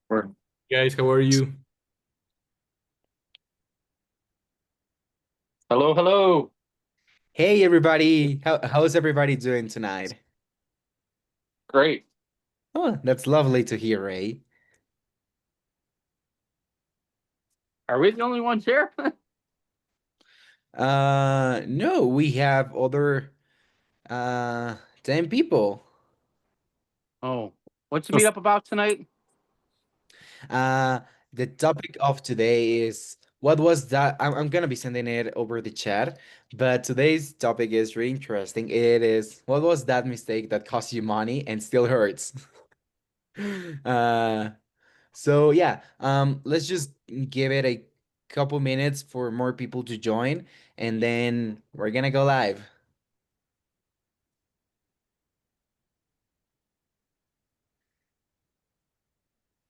Or Guys, how are you? hello, hello. Hey everybody, how's everybody doing tonight? Great. Oh, that's lovely to hear, Ray. Are we the only ones here? No, we have other uh 10 people. Oh, what's the meetup about tonight? Uh the topic of today is what was that? I'm gonna be sending it over the chat, but today's topic is really interesting. It is what was that mistake that cost you money and still hurts? Uh So yeah, let's just give it a couple minutes for more people to join, and then we're gonna go live.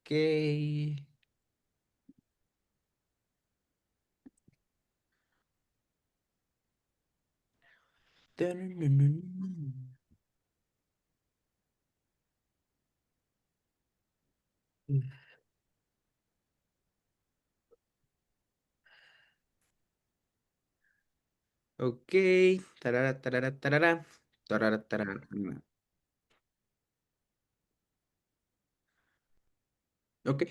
Okay. Okay. Tarara, tarara, tarara. Tarara, tarara. Okay.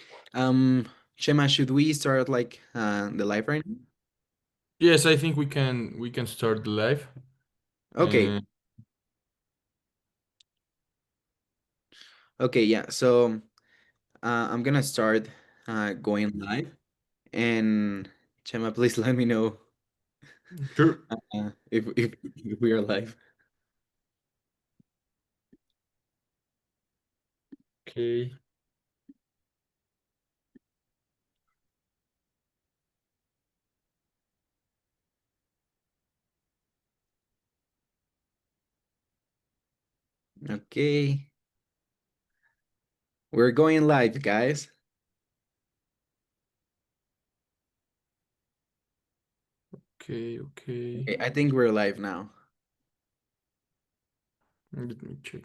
Shema, should we start like the live right now? Yes, I think we can start the live. Okay. Uh, Okay, yeah. So I'm gonna start going live, and Shema, please let me know sure. if we are live. Okay. Okay. We're going live, guys. Okay. Okay. Okay, I think we're live now. Let me check.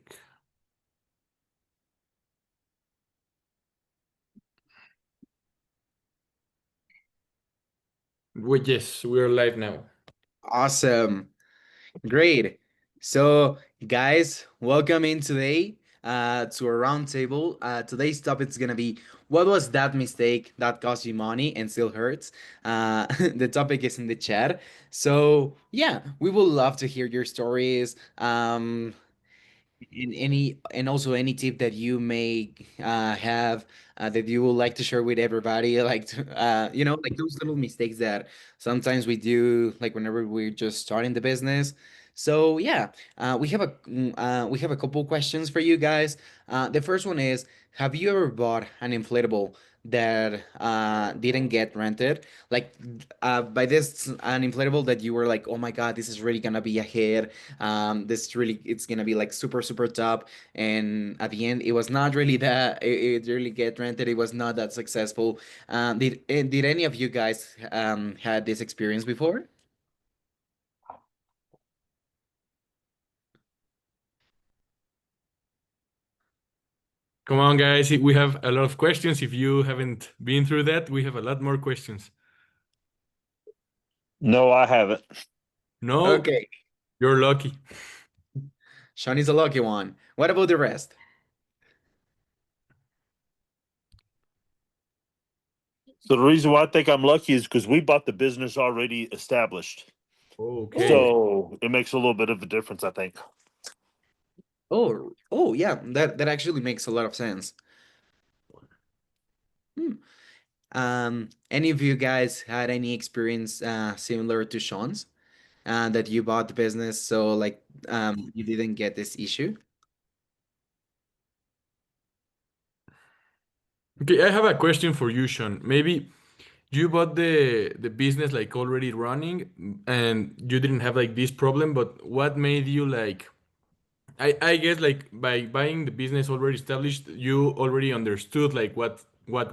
Wait, yes, we are live now. Awesome. Great. So, guys, welcome in today to a roundtable. Today's topic is gonna be what was that mistake that cost you money and still hurts? The topic is in the chat. So, yeah, we would love to hear your stories. In any and also any tip that you may have that you would like to share with everybody, like like those little mistakes that sometimes we do, like whenever we're just starting the business. So yeah, we have a couple questions for you guys. The first one is, have you ever bought an inflatable that didn't get rented? Like by this, an inflatable that you were like, oh my God, this is really gonna be a hit. This really, it's gonna be like super super top, and at the end it was not really that, it really get rented, it was not that successful. Did any of you guys had this experience before? Come on, guys. We have a lot of questions. If you haven't been through that, we have a lot more questions. No, I haven't. No, Okay, you're lucky. Sean is a lucky one. What about the rest? So the reason why I think I'm lucky is because we bought the business already established. Okay. Oh, So it makes a little bit of a difference, I think. oh yeah, that actually makes a lot of sense. Hmm. Any of you guys had any experience similar to Sean's, that you bought the business, so like you didn't get this issue? Okay, I have a question for you, Sean. Maybe you bought the business like already running and you didn't have like this problem, but what made you like I guess like by buying the business already established, you already understood like what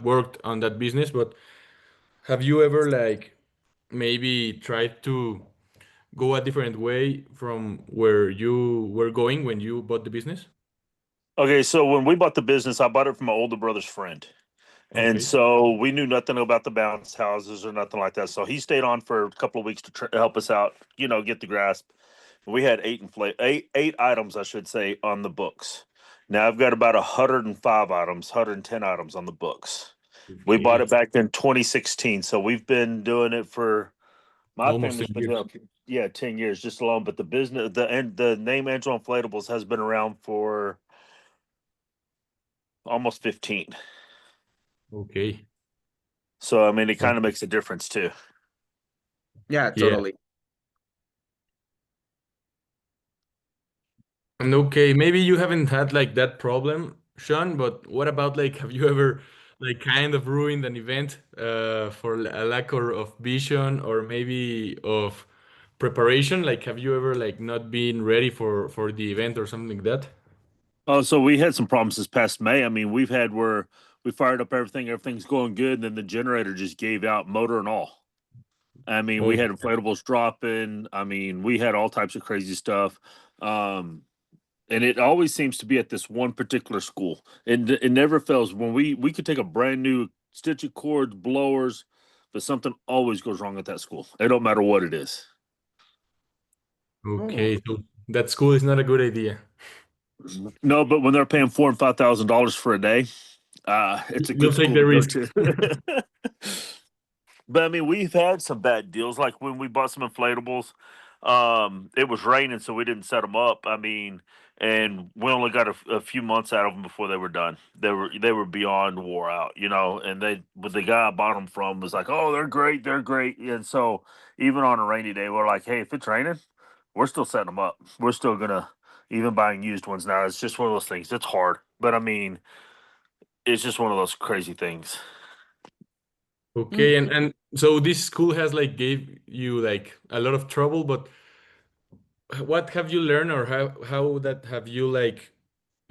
worked on that business, but have you ever like maybe tried to go a different way from where you were going when you bought the business? Okay, so when we bought the business, I bought it from my older brother's friend. And Okay. so we knew nothing about the bounce houses or nothing like that. So he stayed on for a couple of weeks to help us out, get the grasp. We had eight items, I should say, on the books. Now I've got about 105 items, 110 items on the books. We bought Okay. it back in 2016, so we've been doing it for my Almost family's 10 been years. doing 10 years just alone. But the business, the name Angel Inflatables has been around for almost 15. Okay. So I mean, it kind of makes a difference too. Yeah, Yeah. totally. And okay, maybe you haven't had like that problem, Sean, but what about like have you ever like kind of ruined an event for a lack of vision or maybe of preparation? Like have you ever like not been ready for the event or something like that? Oh, so we had some problems this past May. I mean, we've had where we fired up everything, everything's going good, and then the generator just gave out, motor and all. I mean, we Oh, had inflatables dropping. I mean, we had all types of crazy stuff. Um, and it always seems to be at this one particular school. It never fails. When we could take a brand new stitching cords, blowers, but something always goes wrong at that school. It don't matter what it is. okay. So that school is not a good idea. No, but when they're paying $4,000 and $5,000 for a day, it's a You'll good take school the to go risk. to. But I mean, we've had some bad deals. Like when we bought some inflatables, it was raining, so we didn't set them up. I mean, and we only got a few months out of them before they were done. They were beyond wore out, And but the guy I bought them from was like, "Oh, they're great." And so even on a rainy day, we're like, "Hey, if it's raining, we're still setting them up. We're still gonna even buying used ones now." It's just one of those things. It's hard, but I mean, it's just one of those crazy things. Okay, and so this school has like gave you like a lot of trouble, but what have you learned or how that have you like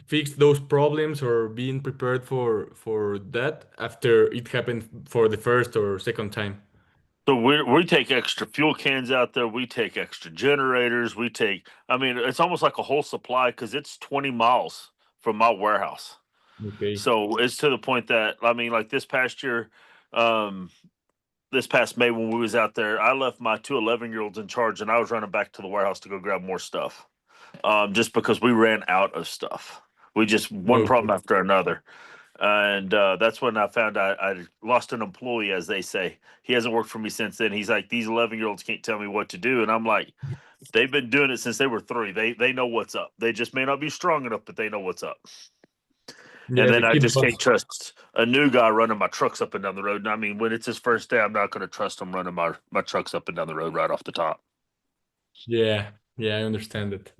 fixed those problems or been prepared for that after it happened for the first or second time? So we take extra fuel cans out there. We take extra generators. I mean, it's almost like a whole supply because it's 20 miles from my warehouse. Okay. So it's to the point that, I mean, like um, this past May when we was out there, I left my two 11-year-olds in charge and I was running back to the warehouse to go grab more stuff. Just because we ran out of stuff. We just one problem Okay. after another. And that's when I found I lost an employee, as they say. He hasn't worked for me since then. He's like, these 11-year-olds can't tell me what to do. And I'm like, they've been doing it since they were 3. They know what's up. They just may not be strong enough, but they know what's up. And Yeah, then the I kid just can't boss. trust a new guy running my trucks up and down the road. And I mean, when it's his first day, I'm not going to trust him running my trucks up and down the road right off the top. Yeah, yeah, I understand it.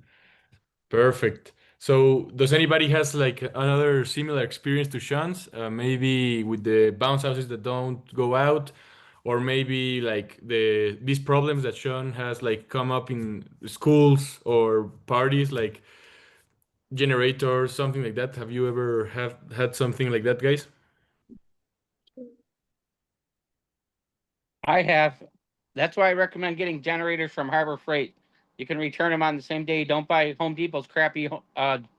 Perfect. So, does anybody has like another similar experience to Sean's? Maybe with the bounce houses that don't go out, or maybe like these problems that Sean has like come up in schools or parties, like generators, something like that. Have you ever have had something like that, guys? I have. That's why I recommend getting generators from Harbor Freight. You can return them on the same day. Don't buy Home Depot's crappy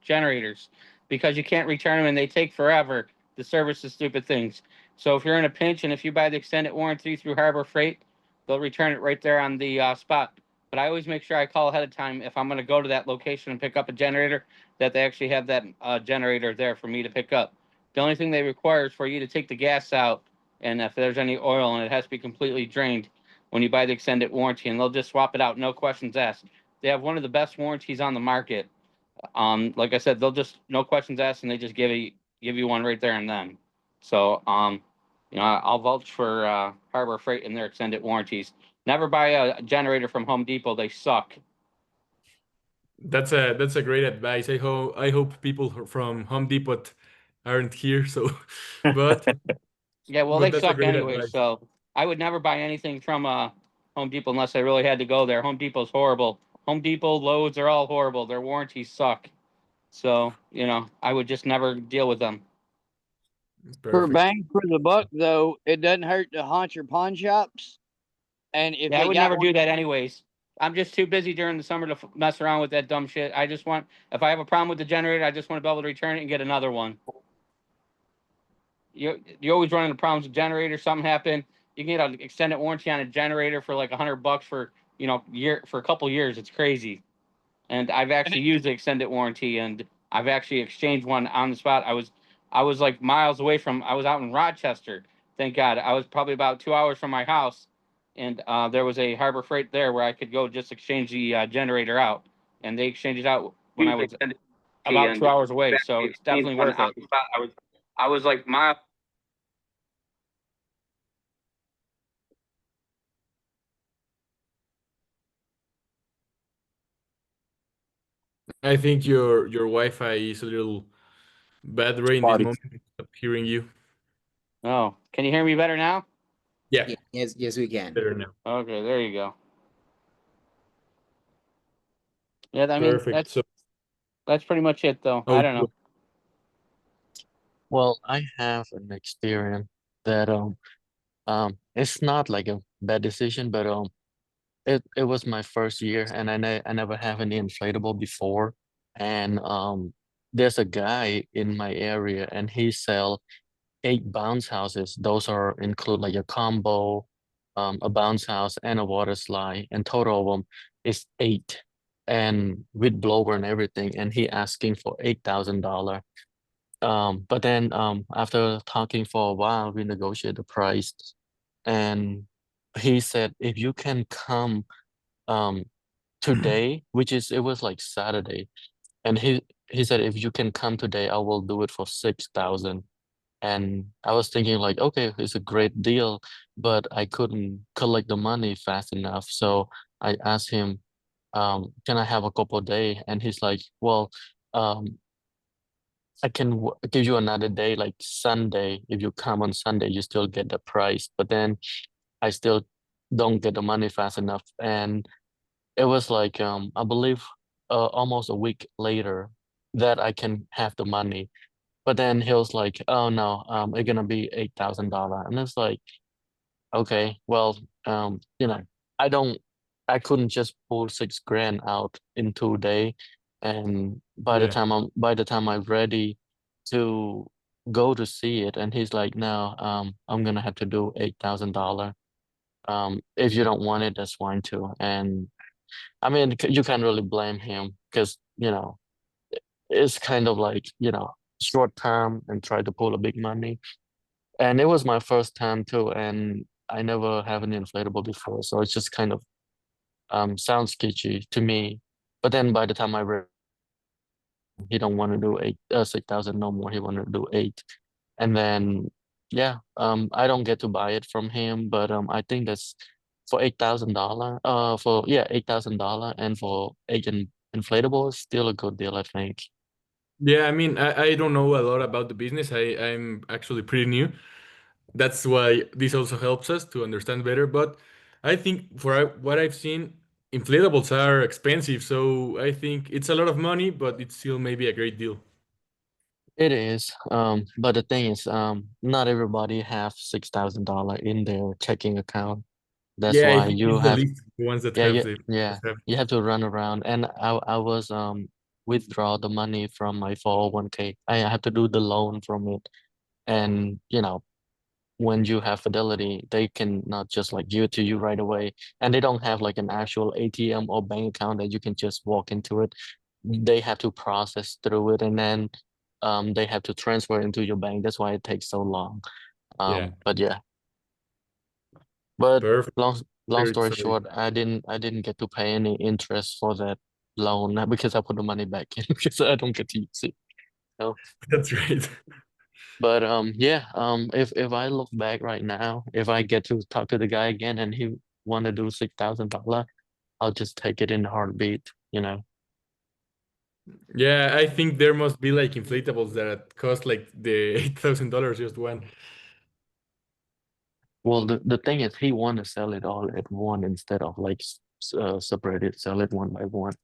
generators because you can't return them and they take forever to service the stupid things. So if you're in a pinch and if you buy the extended warranty through Harbor Freight, they'll return it right there on the spot. But I always make sure I call ahead of time if I'm going to go to that location and pick up a generator, that they actually have that generator there for me to pick up. The only thing they require is for you to take the gas out, and if there's any oil and it has to be completely drained when you buy the extended warranty, and they'll just swap it out, no questions asked. They have one of the best warranties on the market. Like I said, they'll just no questions asked, and they just give you one right there and then. So I'll vouch for Harbor Freight and their extended warranties. Never buy a generator from Home Depot; they suck. That's a great advice. I hope people from Home Depot aren't here. So, but Yeah, well, but they that's a suck great anyway. advice. So I would never buy anything from Home Depot unless I really had to go there. Home Depot's horrible. Home Depot, Lowe's, are all horrible. Their warranties suck. So I would just never deal with them. For Perfect. bang for the buck, though, it doesn't hurt to haunt your pawn shops. And if Yeah, I they would got never one, do that anyways. I'm just too busy during the summer to mess around with that dumb shit. I just want, if I have a problem with the generator, I just want to be able to return it and get another one. you always run into problems with generators. Something happened. You can get an extended warranty on a generator for like $100 for year for a couple years. It's crazy. And I've actually used the extended warranty, and I've actually exchanged one on the spot. I was like miles away from. I was out in Rochester. Thank God. I was probably about 2 hours from my house, and there was a Harbor Freight there where I could go just exchange the generator out, and they exchanged it out when I was about 2 hours away. So it's definitely worth it. I was like miles. I think your Wi-Fi is a little bad right in this Spotty. moment. I'm hearing you. Oh, can you hear me better now? Yeah, Yes, we can. better now. Okay, there you go. Yeah, I mean Perfect. So, that's pretty much it, though. oh, I don't know. Well, I have an experience that it's not like a bad decision, but it was my first year, and I never have any inflatable before, and there's a guy in my area, and he sell 8 bounce houses. Those are include like a combo, a bounce house and a water slide, and total of them is 8, and with blower and everything, and he asking for $8,000. But then after talking for a while, we negotiated the price, and he said if you can come um today, which is it was like Saturday, and he said if you can come today, I will do it for 6,000. And I was thinking like, okay, it's a great deal, but I couldn't collect the money fast enough. So I asked him, can I have a couple of days? And he's like, well, um, I can give you another day, like Sunday. If you come on Sunday, you still get the price, but then I still don't get the money fast enough. And it was like, I believe, almost a week later that I can have the money. But then he was like, "Oh no, it's gonna be $8,000," and it's like, okay, well, I don't, I couldn't just pull 6 grand out in 2 days, and yeah. by the time I'm ready to go to see it, and he's like, "No, I'm gonna have to do $8,000. If you don't want it, that's fine too." And I mean, you can't really blame him because it's kind of like short term and try to pull a big money. And it was my first time too, and I never have an inflatable before, so it's just kind of sounds sketchy to me. But then by the time I read, he don't want to do 6,000 no more. He want to do 8, and then yeah, I don't get to buy it from him, but I think that's for $8,000. For yeah, $8,000, and for inflatable is still a good deal, I think. Yeah, I mean, I don't know a lot about the business. I'm actually pretty new. That's why this also helps us to understand better. But I think for what I've seen, inflatables are expensive. So I think it's a lot of money, but it's still maybe a great deal. It is, but the thing is, not everybody have $6,000 in their checking account. That's Yeah, I why think you it's the have, least ones that yeah, have yeah, the yeah, you have to run around. And I was withdraw the money from my 401k. I have to do the loan from it, and when you have Fidelity, they can not just like give it to you right away, and they don't have like an actual ATM or bank account that you can just walk into it. They have to process through it, and then they have to transfer into your bank. That's why it takes so long. Yeah, But yeah, but perfect. long Very story sorry. short, I didn't get to pay any interest for that loan because I put the money back in because I don't get to use it. So, That's right. but yeah, if I look back right now, if I get to talk to the guy again and he want to do $6,000, I'll just take it in a heartbeat. Yeah, I think there must be like inflatables that cost like the $8,000 just one. Well, the thing is, he want to sell it all at one instead of like separate it, sell it one by one.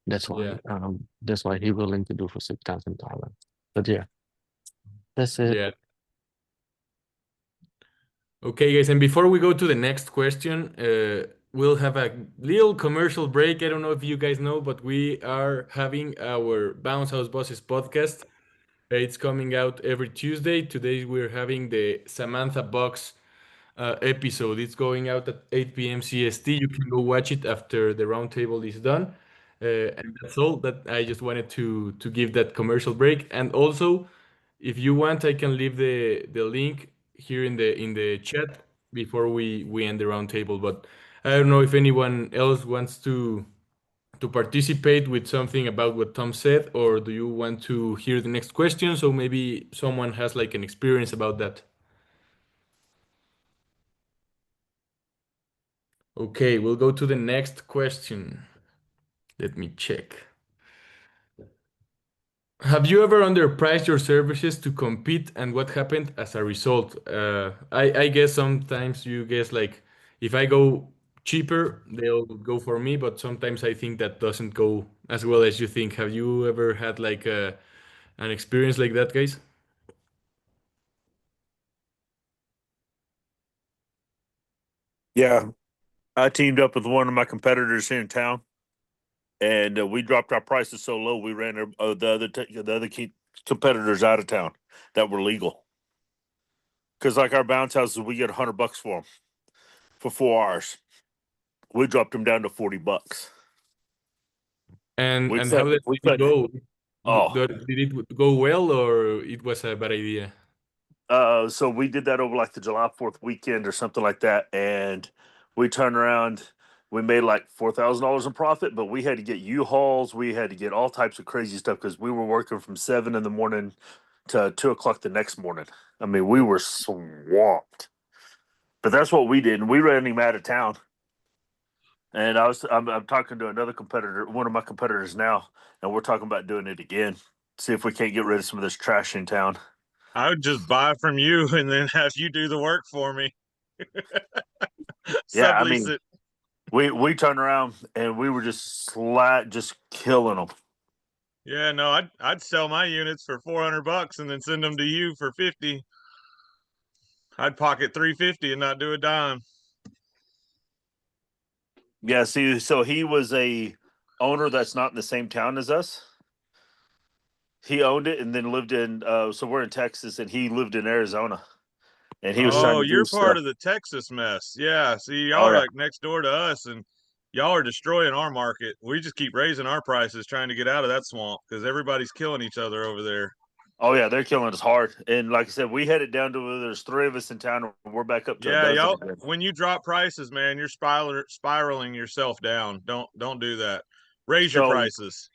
Yeah, That's why he willing to do for $6,000. But yeah, that's it. yeah. Okay, guys, and before we go to the next question, we'll have a little commercial break. I don't know if you guys know, but we are having our Bounce House Bosses podcast It's coming out every Tuesday. Today we're having the Samantha Box episode. It's going out at 8 p.m. CST. You can go watch it after the roundtable is done. And that's all. That I just wanted to give that commercial break. And also, if you want, I can leave the link here in the chat before we end the roundtable. But I don't know if anyone else wants to participate with something about what Tom said, or do you want to hear the next question? So maybe someone has like an experience about that. Okay, we'll go to the next question. Let me check. Have you ever underpriced your services to compete, and what happened as a result? I guess sometimes you guess like if I go cheaper, they'll go for me, but sometimes I think that doesn't go as well as you think. Have you ever had like an experience like that, guys? Yeah, I teamed up with one of my competitors here in town, and we dropped our prices so low we ran the other key competitors out of town that were legal. Because like our bounce houses, we get $100 for them for 4 hours. We dropped them down to $40. And how did we it said, go? oh, Did it go well, or it was a bad idea? so we did that over like the July 4th weekend or something like that, and we turned around. We made like $4,000 in profit, but we had to get U-Hauls. We had to get all types of crazy stuff because we were working from 7 in the morning to 2 o'clock the next morning. I mean, we were swamped. But that's what we did, and we ran him out of town. And I'm talking to another competitor, one of my competitors now, and we're talking about doing it again. See if we can't get rid of some of this trash in town. I would just buy from you and then have you do the work for me. Yeah, I Sublease mean, it. we turned around and we were just killing them. Yeah, no, I'd sell my units for $400 and then send them to you for 50. I'd pocket 350 and not do a dime. Yeah, see, so he was a owner that's not in the same town as us. He owned it and then lived in. So we're in Texas, and he lived in Arizona, and he was trying Oh, to do you're part stuff. of the Texas mess. Yeah, see, y'all Oh, are yeah. like next door to us, and y'all are destroying our market. We just keep raising our prices, trying to get out of that swamp because everybody's killing each other over there. Oh yeah, they're killing us hard. And like I said, we headed down to where there's 3 of us in town, and we're back up to a Yeah, dozen y'all. again. When you drop prices, man, you're spiraling yourself down. Don't do that. Raise your So, prices.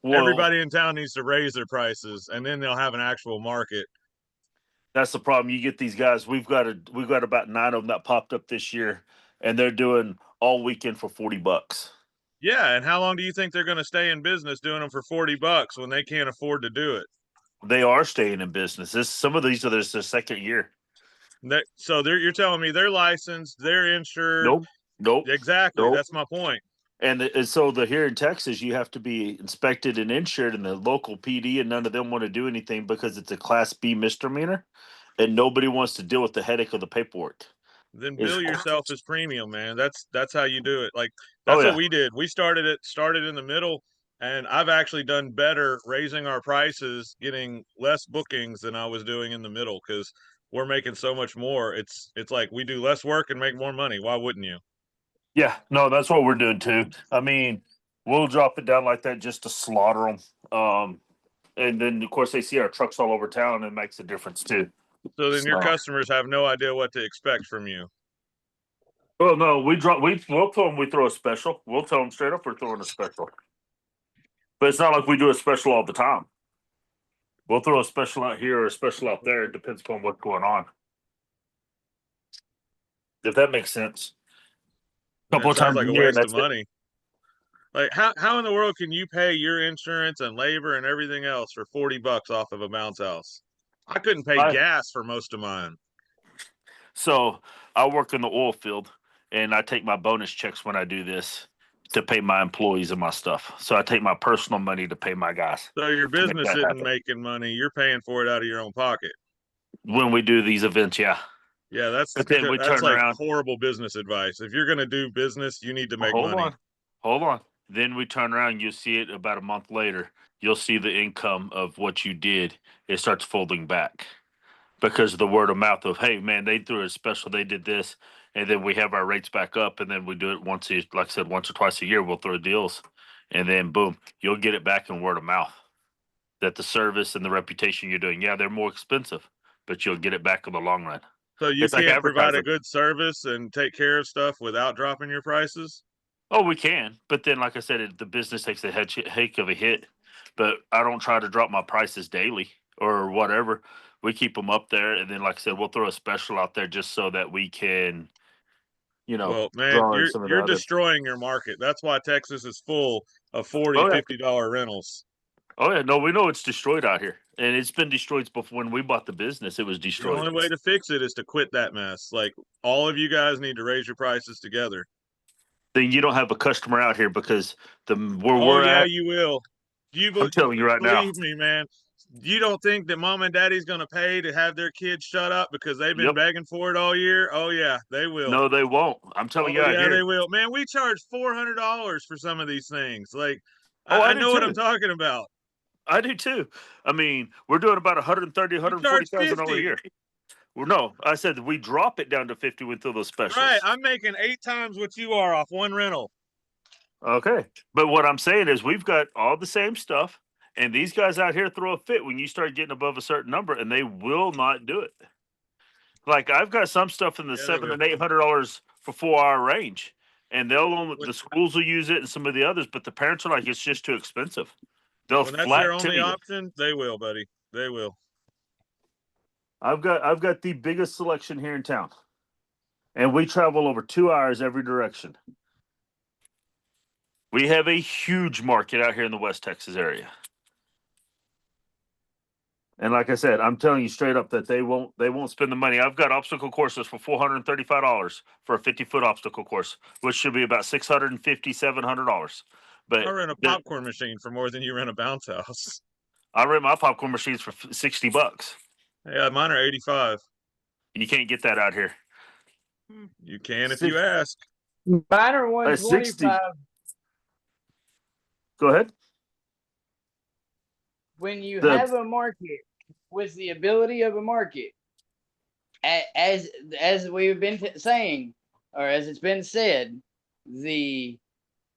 well, Everybody in town needs to raise their prices, and then they'll have an actual market. that's the problem. You get these guys. We've got about 9 of them that popped up this year, and they're doing all weekend for $40. Yeah, and how long do you think they're going to stay in business doing them for $40 when they can't afford to do it? They are staying in business. Some of these are their second year. You're telling me they're licensed, they're insured. Nope. Exactly. Nope. That's my point. And so here in Texas, you have to be inspected and insured in the local PD, and none of them want to do anything because it's a Class B misdemeanor, and nobody wants to deal with the headache of the paperwork. Then bill yourself as premium, man. That's how you do it. Like Oh, that's yeah. what we did. We started in the middle, and I've actually done better raising our prices, getting less bookings than I was doing in the middle because we're making so much more. It's like we do less work and make more money. Why wouldn't you? Yeah, no, that's what we're doing too. I mean, we'll drop it down like that just to slaughter them. And then of course they see our trucks all over town, and it makes a difference too. So then your So- customers have no idea what to expect from you. Well, no, we'll tell them we throw a special. We'll tell them straight up we're throwing a special. But it's not like we do a special all the time. We'll throw a special out here or a special out there. It depends upon what's going on. If that makes sense. Couple of It sounds times like a a year, and waste of that's it. money. Like how in the world can you pay your insurance and labor and everything else for $40 off of a bounce house? I couldn't pay gas for most of mine. So I work in the oil field, and I take my bonus checks when I do this to pay my employees and my stuff. So I take my personal money to pay my guys. So your to make business that isn't happen. making money. You're paying for it out of your own pocket. When we do these events, yeah. Yeah, that's But then we turn like around. horrible business advice. If you're going to do business, you need to make money. Hold on. Then we turn around, you'll see it about a month later. You'll see the income of what you did. It starts folding back because of the word of mouth of, hey, man, they threw a special, they did this. And then we have our rates back up. And then we do it once, like I said, once or twice a year, we'll throw deals. And then boom, you'll get it back in word of mouth that the service and the reputation you're doing, yeah, they're more expensive, but you'll get it back in the long run. So you It's like can't provide a advertising. good service and take care of stuff without dropping your prices? Oh, we can, but then, like I said, the business takes a heck of a hit. But I don't try to drop my prices daily or whatever. We keep them up there, and then, like I said, we'll throw a special out there just so that we can, Well, man, draw in some of the you're other. destroying your market. That's why Texas is full of $40, Oh yeah, $50 rentals. oh yeah. No, we know it's destroyed out here, and it's been destroyed before. When we bought the business, it was The destroyed. only way to fix it is to quit that mess. Like, all of you guys need to raise your prices together. Then you don't have a customer out here because where Oh we're yeah, at. you will. I'm telling you right now. Believe me, man. You don't think that mom and daddy's gonna pay to have their kids shut up because they've been Yep. begging for it all year? Oh yeah, they will. No, they won't. I'm Oh telling you out yeah, here. they will. Man, we charge $400 for some of these things. Like, Oh, I I do know what I'm too. talking about. I do too. I mean, we're doing about 130, We charge 140,000 over a 50. year. Well, no, I said we drop it down to 50 with those specials. Right, I'm making 8 times what you are off one rental. Okay. But what I'm saying is we've got all the same stuff, and these guys out here throw a fit when you start getting above a certain number, and they will not do it. Like I've got some stuff in the Yeah, they $700 will. and $800 for 4-hour range, and the schools will use it and some of the others, but the parents are like, it's just too expensive. They'll When that's their flat tell only you. option, they will, buddy. They will. I've got the biggest selection here in town, and we travel over 2 hours every direction. We have a huge market out here in the West Texas area. And like I said, I'm telling you straight up that they won't spend the money. I've got obstacle courses for $435 for a 50-foot obstacle course, which should be about $650, $700. But I rent a popcorn machine for more than you rent a bounce house. I rent my popcorn machines for $60. Yeah, mine are 85. You can't get that out here. You can if you ask. Mine are 60. 125. Go ahead. When you have a market with the ability of a market, as we've been saying, or as it's been said, the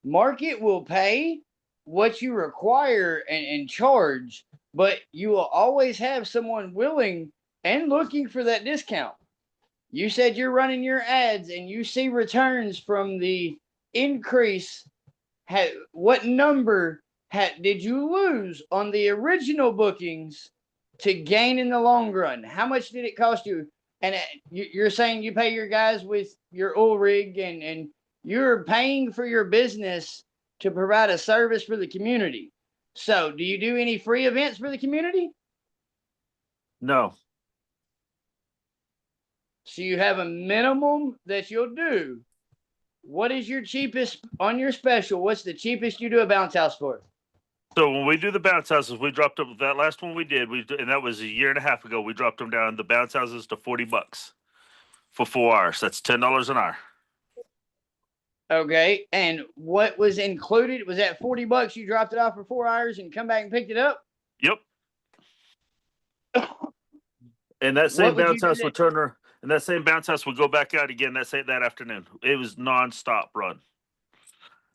market will pay what you require and charge, but you will always have someone willing and looking for that discount. You said you're running your ads and you see returns from the increase. What number did you lose on the original bookings to gain in the long run? How much did it cost you? And you're saying you pay your guys with your oil rig and you're paying for your business to provide a service for the community. So do you do any free events for the community? No. So you have a minimum that you'll do. What is your cheapest on your special? What's the cheapest you do a bounce house for? So when we do the bounce houses, we dropped them. That last one we did, and that was a year and a half ago. We dropped them down the bounce houses to $40 for 4 hours. That's $10 an hour. Okay, and what was included? Was that $40? You dropped it off for 4 hours and come back and picked it up? Yep. And that same bounce house would turn her, and that same bounce house would go back out again that afternoon. It was nonstop run.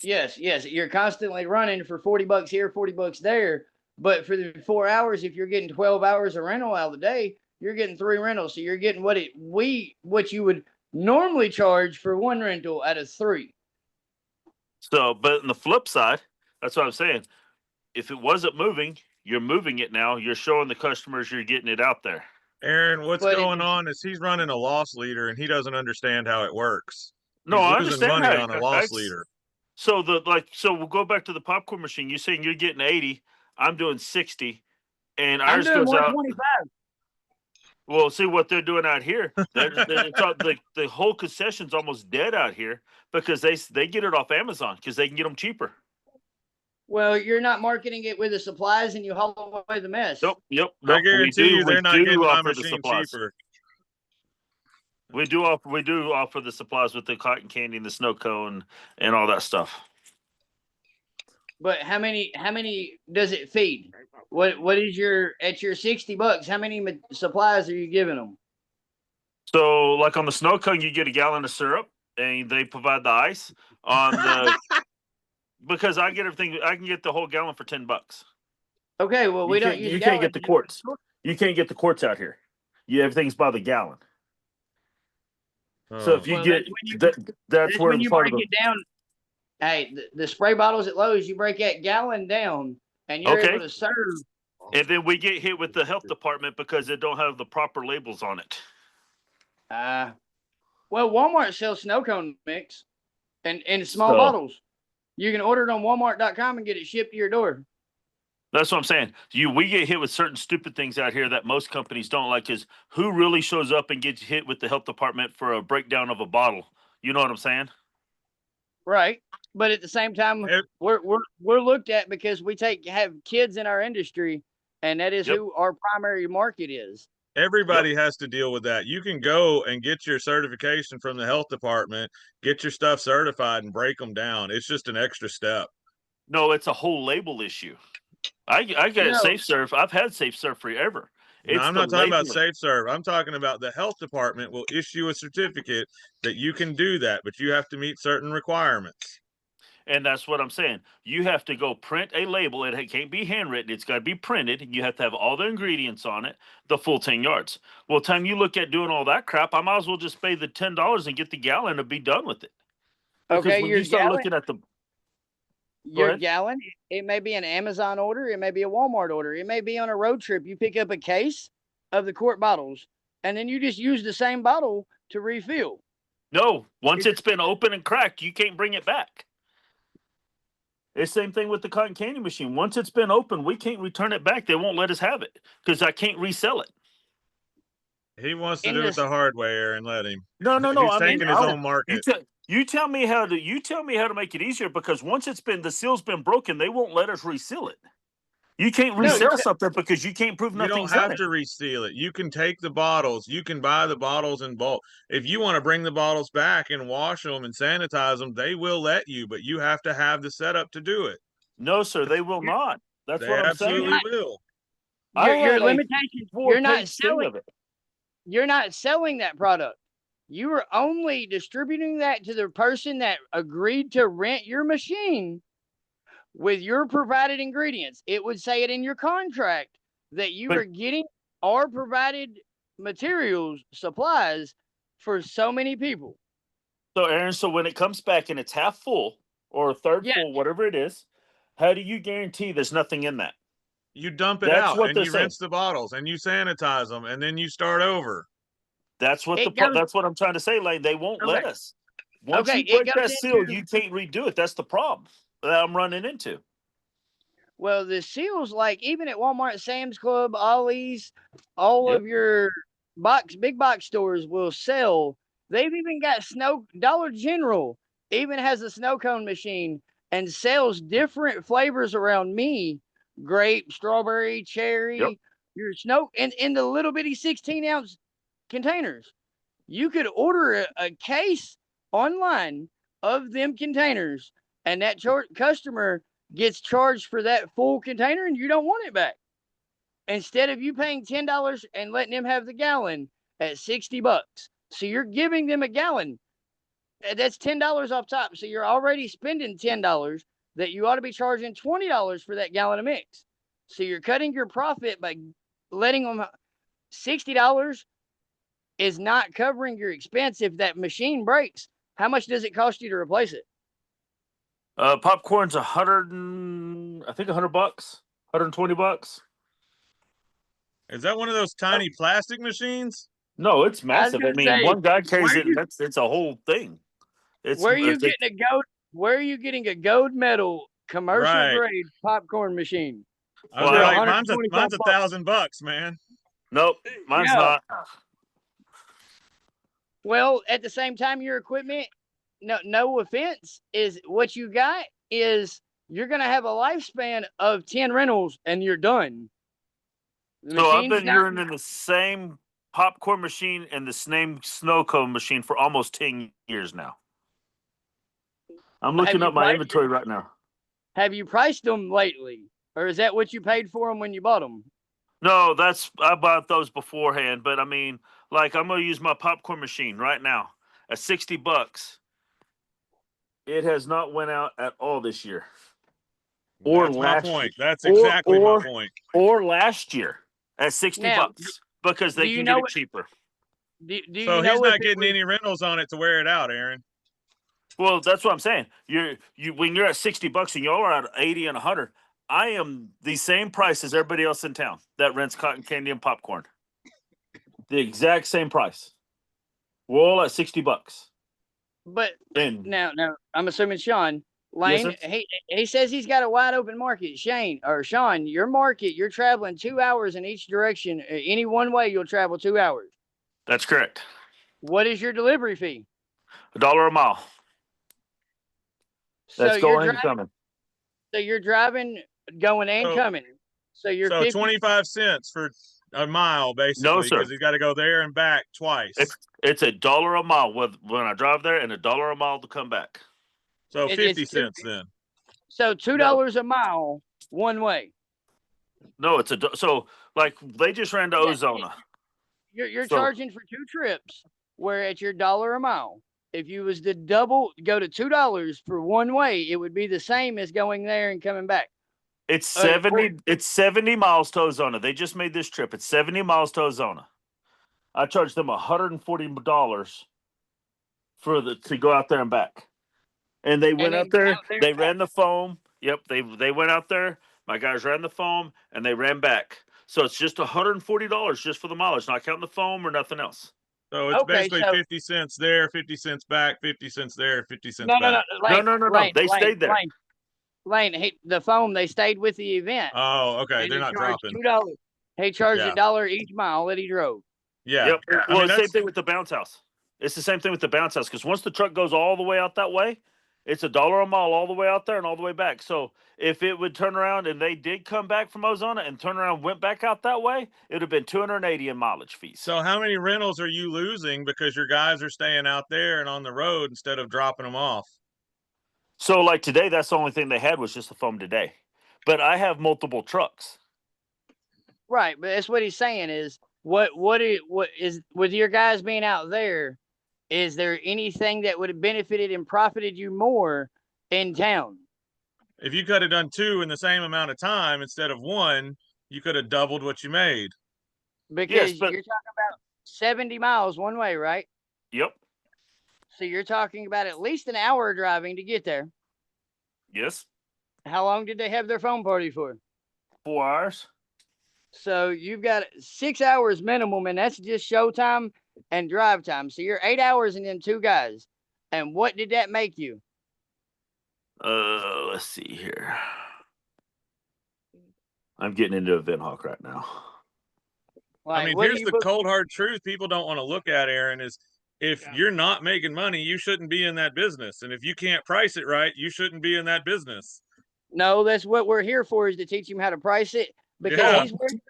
Yes. You're constantly running for $40 here, $40 there. But for the 4 hours, if you're getting 12 hours of rental out of the day, you're getting 3 rentals. So you're getting what you would normally charge for 1 rental out of 3. So, but on the flip side, that's what I'm saying. If it wasn't moving, you're moving it now. You're showing the customers you're getting it out there. Aaron, what's going on is he's running a loss leader and he doesn't understand how it works. No, he's I losing understand money how on a loss leader. So we'll go back to the popcorn machine. You're saying you're getting 80, I'm doing 60, and ours I'm doing goes out. 125. Well, see what they're doing out here. The whole concession's almost dead out here because they get it off Amazon because they can get them cheaper. Well, you're not marketing it with the supplies and you haul away the mess. Yep. I guarantee you they're not getting my machine cheaper. We do offer the supplies with the cotton candy and the snow cone and all that stuff. But how many does it feed? What is your at your $60? How many supplies are you giving them? So, like on the snow cone, you get a gallon of syrup, and they provide the ice. On the because I get everything, I can get the whole gallon for $10. Okay, well we don't use You gallons. can't get the quarts. You can't get the quarts out here. Everything's by the gallon. So if you Well, get that's where when you part of break the it down. Hey, the spray bottles at Lowe's, you break that gallon down, and you're able to serve. And then we get hit with the health department because they don't have the proper labels on it. Well, Walmart sells snow cone mix in small bottles. You can order it on Walmart.com and get it shipped to your door. That's what I'm saying. We get hit with certain stupid things out here that most companies don't like. Is who really shows up and gets hit with the health department for a breakdown of a bottle? You know what I'm saying? Right. But at the same time, we're looked at because we have kids in our industry, and that is who our primary market is. Everybody has to deal with that. You can go and get your certification from the health department, get your stuff certified, and break them down. It's just an extra step. No, it's a whole label issue. I got Safe Serve. I've had Safe Serve forever. No, I'm not talking about Safe Serve. I'm talking about the health department will issue a certificate that you can do that, but you have to meet certain requirements. And that's what I'm saying. You have to go print a label. It can't be handwritten. It's got to be printed. You have to have all the ingredients on it, the full 10 yards. Well, time you look at doing all that crap, I might as well just pay the $10 and get the gallon and be done with it. Because okay, when you start looking at your gallon, it may be an Amazon order. It may be a Walmart order. It may be on a road trip. You pick up a case of the quart bottles, and then you just use the same bottle to refill. No, once it's been open and cracked, you can't bring it back. It's the same thing with the cotton candy machine. Once it's been open, we can't return it back. They won't let us have it because I can't resell it. He wants to do it the hard way, Aaron. Let him. No. He's taking his own market. You tell me how to make it easier, because once the seal's been broken, they won't let us reseal it. You can't resell something because you can't prove nothing's in it. You don't have to reseal it. You can take the bottles. You can buy the bottles in bulk. If you want to bring the bottles back and wash them and sanitize them, they will let you, but you have to have the setup to do it. No, sir, they will not. That's what I'm saying. They absolutely will. Your limitations. You're not selling that product. You are only distributing that to the person that agreed to rent your machine with your provided ingredients. It would say it in your contract that you are getting our provided materials, supplies for so many people. So, Aaron, when it comes back and it's half full or a third full, whatever it is, how do you guarantee there's nothing in that? You dump it out and you rinse the bottles and you sanitize them and then you start over. That's what that's what I'm trying to say, Lane. They won't let us. Once you break that seal, you can't redo it. That's the problem that I'm running into. Well, the seals, like even at Walmart, Sam's Club, Ollie's, all of your big box stores will sell. They've even got Dollar General even has a snow cone machine and sells different flavors around me: grape, strawberry, cherry. Your snow in the little bitty 16-ounce containers. You could order a case online of them containers, and that customer gets charged for that full container, and you don't want it back. Instead of you paying $10 and letting them have the gallon at $60, so you're giving them a gallon. That's $10 off top. So you're already spending $10 that you ought to be charging $20 for that gallon of mix. So you're cutting your profit by letting them. $60 is not covering your expense. If that machine breaks, how much does it cost you to replace it? Popcorn's $100 bucks, $120. Is that one of those tiny plastic machines? No, it's massive. I mean, one guy carries it, and it's a whole thing. Where are you getting a gold medal commercial grade popcorn machine? I was like, mine's $1,000, man. Nope, mine's not. Well, at the same time, your equipment, no offense, is what you got is you're going to have a lifespan of 10 rentals and you're done. So I've been using the same popcorn machine and the same snow cone machine for almost 10 years now. I'm looking up my inventory right now. have you priced them lately, or is that what you paid for them when you bought them? No, I bought those beforehand, but I mean, like I'm gonna use my popcorn machine right now at $60. It has not went out at all this year, or That's my last point. year, That's exactly my point. or last year at 60 Now, bucks because do they you can know get it what- cheaper. Do So you know he's if not it getting was, any rentals on it to wear it out, Aaron. Well, that's what I'm saying. You when you're at $60 and y'all are at 80 and 100, I am the same price as everybody else in town that rents cotton candy and popcorn. The exact same price. We're all at $60. but And now I'm assuming Sean Yes, Lane. sir. He says he's got a wide open market. Sean, your market, you're traveling 2 hours in each direction. Any one way, you'll travel 2 hours. That's correct. What is your delivery fee? $1 a mile. So That's you're going and driving. coming. So you're driving, going and So- coming. So you're So 50. 25 cents for a mile, basically, sir. because he's got to go there and back twice. It's $1 a mile when I drive there and $1 a mile to come back. So It's 50 two- cents then. So $2 a mile one way. No, it's so like they just ran to Yeah, Ozona. You're So- charging for 2 trips, where at your $1 a mile. If you was to go to $2 for one way, it would be the same as going there and coming back. It's Uh, 70. It's 70 miles to Ozona. They just made this trip. It's 70 miles to Ozona. I charged them $140 to go out there and back. And they went then out there. out there They and ran the foam. Yep. They went out there. My guys ran the foam and they ran back. So it's just $140 just for the mileage, not counting the foam or nothing else. So it's Okay, basically so- 50 cents there, 50 cents back, 50 cents there, 50 cents No, back. Lane, No. Lane, They Lane, stayed there. Lane, the foam, they stayed with the event. Oh, okay. And They're he not charged dropping. $2. He charged Yeah. $1 each mile that he drove. Yeah. Yep. I Well, mean, the same that's thing with the bounce house. It's the same thing with the bounce house because once the truck goes all the way out that way, it's $1 a mile all the way out there and all the way back. So if it would turn around and they did come back from Ozona and turn around and went back out that way, it would have been $280 in mileage fees. so how many rentals are you losing because your guys are staying out there and on the road instead of dropping them off? So like today, that's the only thing they had was just the foam today. But I have multiple trucks. Right, but that's what he's saying is what is with your guys being out there, is there anything that would have benefited and profited you more in town? If you could have done 2 in the same amount of time instead of 1, you could have doubled what you made. Because but- you're talking about 70 miles one way, right? Yep. So you're talking about at least an hour driving to get there. Yes. How long did they have their phone party for? 4 hours. So you've got 6 hours minimum, and that's just show time and drive time. So you're 8 hours and then 2 guys. And what did that make you? Let's see here. I'm getting into Event Hawk right now. Like, I mean, what do here's you the book- cold hard truth people don't want to look at, Aaron, is if you're not making money, you shouldn't be in that business. And if you can't price it right, you shouldn't be in that business. No, that's what we're here for, is to teach him how to price it. Because Yeah. he's working.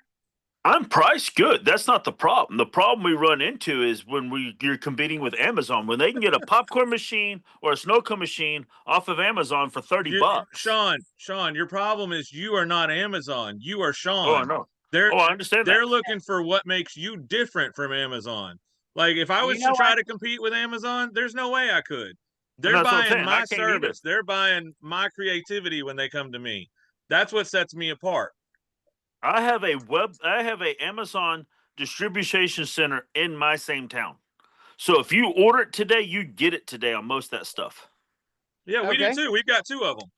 I'm priced good. That's not the problem. The problem we run into is when you're competing with Amazon. When they can get a popcorn machine or a snow cone machine off of Amazon for $30. Sean, your problem is you are not Amazon. You are Sean. Oh, I know. They're I understand they're that. looking for what makes you different from Amazon. Like if I was You know to try what? to compete with Amazon, there's no way I could. They're that's what I'm buying saying. I my can't either. service. They're buying my creativity when they come to me. That's what sets me apart. I have a Amazon distribution center in my same town. So if you order it today, you get it today on most of that stuff. Yeah, we do Okay. too. We've got 2 of them.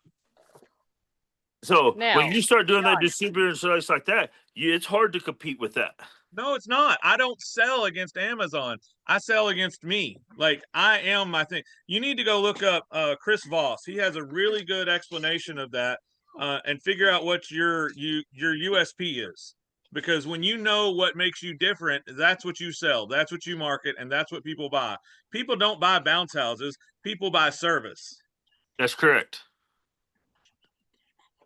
So Now, when you start doing that Sean. distributor and stuff like that, it's hard to compete with that. No, it's not. I don't sell against Amazon. I sell against me. Like I am my thing. You need to go look up Chris Voss. He has a really good explanation of that, and figure out what your USP is. Because when you know what makes you different, that's what you sell. That's what you market, and that's what people buy. People don't buy bounce houses. People buy service. That's correct.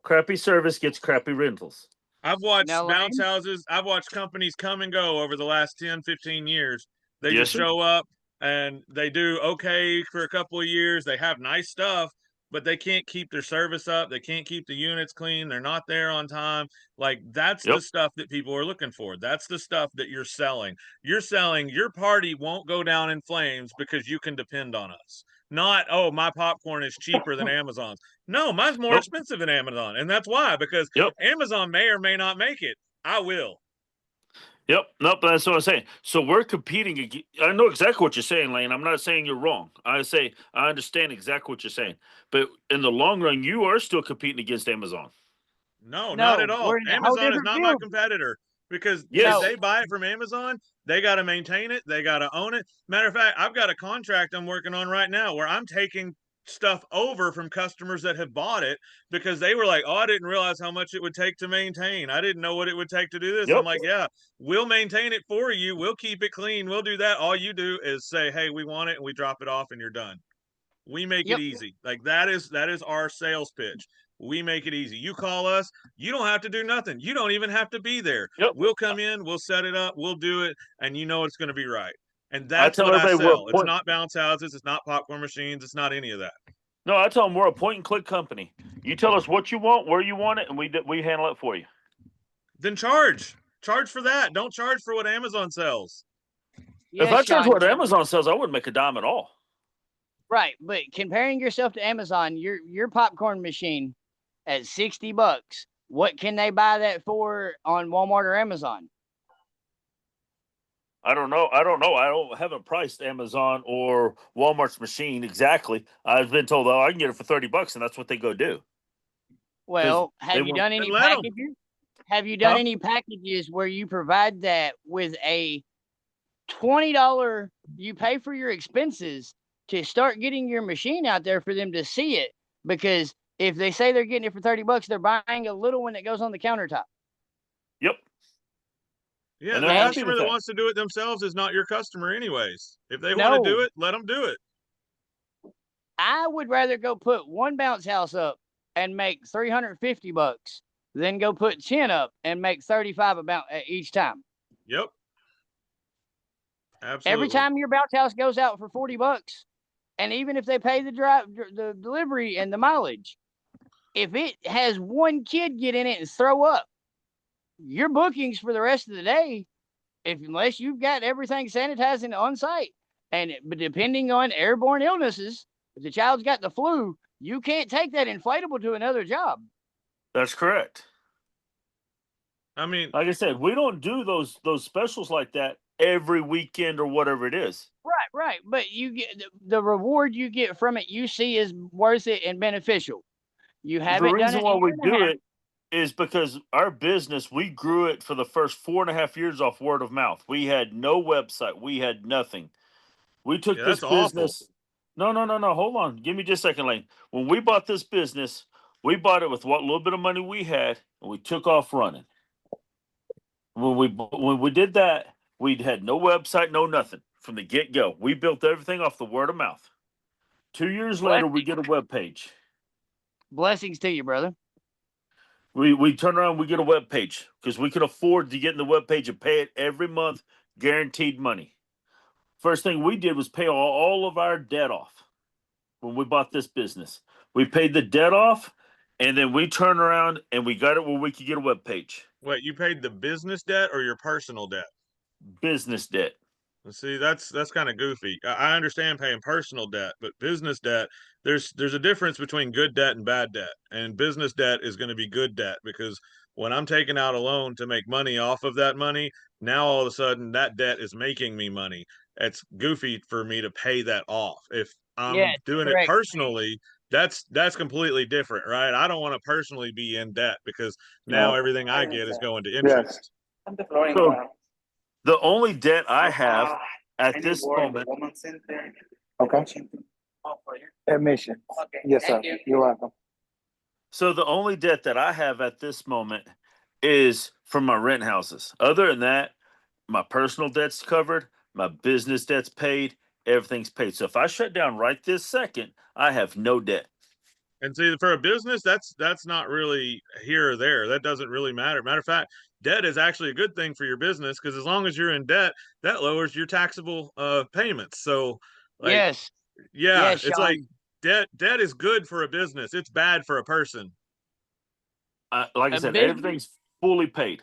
Crappy service gets crappy rentals. I've watched Now, bounce Lane? houses. I've watched companies come and go over the last 10, 15 years. They Yes, just sir. show up and they do okay for a couple of years. They have nice stuff, but they can't keep their service up. They can't keep the units clean. They're not there on time. Like, that's the stuff that people are looking for. That's the stuff that you're selling. You're selling your party won't go down in flames because you can depend on us. Not, oh, my popcorn is cheaper than Amazon's. No, mine's more expensive than Amazon. And that's why, because Amazon may or may not make it. I will. Yep. Nope. That's what I'm saying. So we're competing. I know exactly what you're saying, Lane. I'm not saying you're wrong. I understand exactly what you're saying. But in the long run, you are still competing against Amazon. No, not at all. we're in a whole Amazon is different not my field. competitor because Yes. if they buy it from Amazon, they got to maintain it. They got to own it. Matter of fact, I've got a contract I'm working on right now where I'm taking stuff over from customers that have bought it because they were like, oh, I didn't realize how much it would take to maintain. I didn't know what it would take to do this. Yep. I'm like, yeah, we'll maintain it for you. We'll keep it clean. We'll do that. All you do is say, hey, we want it, and we drop it off and you're done. We make it easy. Like, that is our sales pitch. We make it easy. You call us, you don't have to do nothing. You don't even have to be there. Yep. We'll come in, we'll set it up, we'll do it, and you know it's going to be right. And I that's tell what I everybody sell. we're It's not bounce houses, it's not popcorn machines, it's not any of that. No, I tell them we're a point and click company. You tell us what you want, where you want it, and we handle it for you. Then charge for that. Don't charge for what Amazon sells. Yes, if I charge Sean, what Amazon sells, I wouldn't make a dime at all. right, but comparing yourself to Amazon, your popcorn machine at $60, what can they buy that for on Walmart or Amazon? I don't know. I haven't priced Amazon or Walmart's machine exactly. I've been told, oh, I can get it for $30, and that's what they go do. Well, have you done any packages? Have you done any packages where you provide that with a $20, you pay for your expenses to start getting your machine out there for them to see it? Because if they say they're getting it for $30, they're buying a little one that goes on the countertop. Yep. Yeah, the customer that wants to do it themselves is not your customer anyways. If they want to do it, let them do it. I would rather go put one bounce house up and make $350 than go put 10 up and make 35 about each time. Yep. Absolutely. Every time your bounce house goes out for $40, and even if they pay the delivery and the mileage, if it has one kid get in it and throw up, your bookings for the rest of the day, unless you've got everything sanitized and on site, but depending on airborne illnesses, if the child's got the flu, you can't take that inflatable to another job. That's correct. I mean, like I said, we don't do those specials like that every weekend or whatever it is. Right. But you get the reward you get from it, you see is worth it and beneficial. You haven't done it. The reason why we do it is because our business, we grew it for the first 4.5 years off word of mouth. We had no website. We had nothing. We took this business. No. Hold on. Give me just a second, Lane. When we bought this business, we bought it with what little bit of money we had, and we took off running. When we did that, we had no website, no nothing from the get-go. We built everything off the word of mouth. 2 years later, we get a web page. Blessings to you, brother. We turn around, we get a web page because we could afford to get in the web page and pay it every month, guaranteed money. First thing we did was pay all of our debt off when we bought this business. We paid the debt off, and then we turned around and we got it where we could get a web page. Wait, you paid the business debt or your personal debt? Business debt. See, that's kind of goofy. I understand paying personal debt, but business debt, there's a difference between good debt and bad debt. And business debt is going to be good debt because when I'm taking out a loan to make money off of that money, now all of a sudden that debt is making me money. It's goofy for me to pay that off. If I'm doing it personally, that's completely different, right? I don't want to personally be in debt because now everything I get is going to interest. So, the only debt I have at this moment. Okay. Admission. Yes, sir. You're welcome. So the only debt that I have at this moment is from my rent houses. Other than that, my personal debt's covered, my business debt's paid, everything's paid. So if I shut down right this second, I have no debt. And see, for a business, that's not really here or there. That doesn't really matter. Matter of fact, debt is actually a good thing for your business because as long as you're in debt, that lowers your taxable payments. So, like, yes, it's Sean. like debt is good for a business. It's bad for a person. Like I A said, business- everything's fully paid.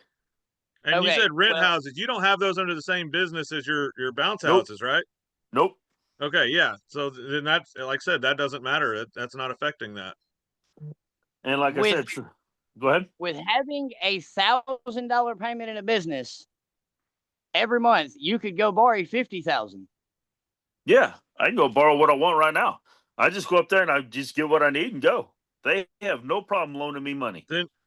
And you Okay, said rent well- houses. You don't have those under the same business as your bounce Nope. houses, right? Nope. Okay, yeah. So then that's, like I said, that doesn't matter. That's not affecting that. And like With- I said, so, go ahead. With having a $1,000 payment in a business every month, you could go borrow $50,000. Yeah, I can go borrow what I want right now. I just go up there and I just get what I need and go. They have no problem loaning me money.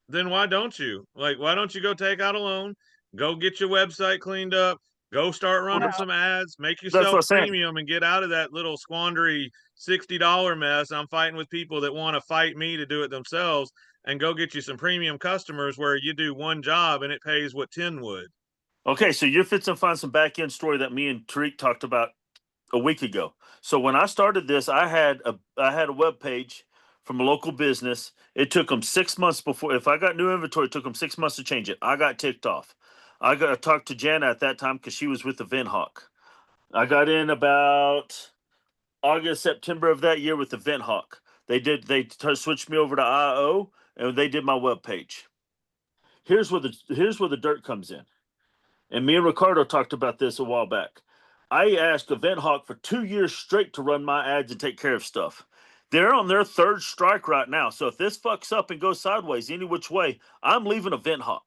Then why don't you? Like, why don't you go take out a loan, go get your website cleaned up, go start running some ads, make what yourself I'm saying. premium, and get out of that little squandery $60 mess. I'm fighting with people that want to fight me to do it themselves, and go get you some premium customers where you do one job and it pays what 10 would. Okay, so you're fixing to find some back end story that me and Tariq talked about a week ago. So when I started this, I had a web page from a local business. It took them 6 months before. If I got new inventory, it took them 6 months to change it. I got ticked off. I talked to Jana at that time because she was with the VentHawk. I got in about August, September of that year with the VentHawk. They switched me over to IO and they did my web page. Here's where the dirt comes in. And me and Ricardo talked about this a while back. I asked VentHawk for 2 years straight to run my ads and take care of stuff. They're on their third strike right now. So if this fucks up and goes sideways any which way, I'm leaving a VentHawk.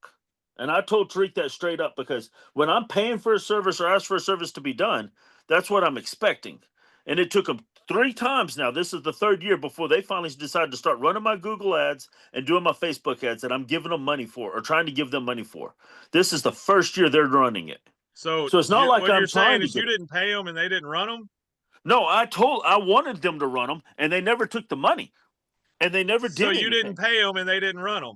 And I told Tariq that straight up because when I'm paying for a service or ask for a service to be done, that's what I'm expecting. And it took them 3 times now. This is the 3rd year before they finally decided to start running my Google ads and doing my Facebook ads that I'm giving them money for or trying to give them money for. This is the 1st year they're running it. So it's not like what I'm you're saying trying to is you get- didn't pay them and they didn't run them. No, I wanted them to run them, and they never took the money, and they never did. So you anything. didn't pay them and they didn't run them.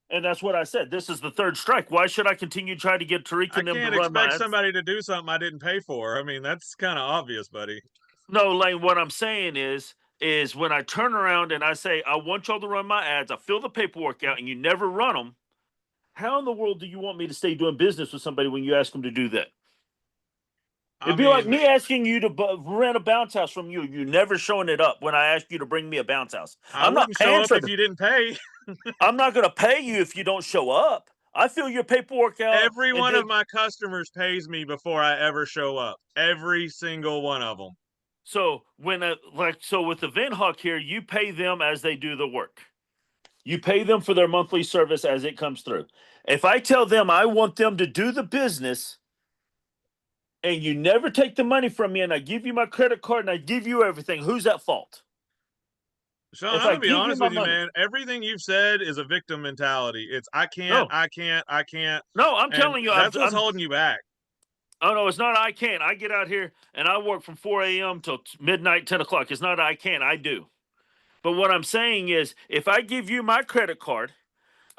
And that's what I said. This is the 3rd strike. Why should I continue trying to get Tariq I and them to can't run my expect ads? somebody to do something I didn't pay for. I mean, that's kind of obvious, buddy. No, Lane, what I'm saying is when I turn around and I say, I want y'all to run my ads, I fill the paperwork out, and you never run them, how in the world do you want me to stay doing business with somebody when you ask them to do that? It'd be like me asking you to rent a bounce house from you. You never showing it up when I ask you to bring me a bounce house. I'm not show paying up for if you didn't pay. I'm not going to pay you if you don't show up. I fill your paperwork out. Every one of my customers pays me before I ever show up. Every single one of them. So with the VentHawk here, you pay them as they do the work. You pay them for their monthly service as it comes through. If I tell them I want them to do the business, and you never take the money from me, and I give you my credit card and I give you everything, who's at fault? Sean, If I'm I gonna be give you honest my with you, money- man. Everything you've said is a victim mentality. It's I No. can't. No, I'm And telling you, that's what's holding you back. Oh no, it's not. I can't. I get out here and I work from 4 a.m. till midnight, 10 o'clock. It's not. I can't. I do. But what I'm saying is, if I give you my credit card,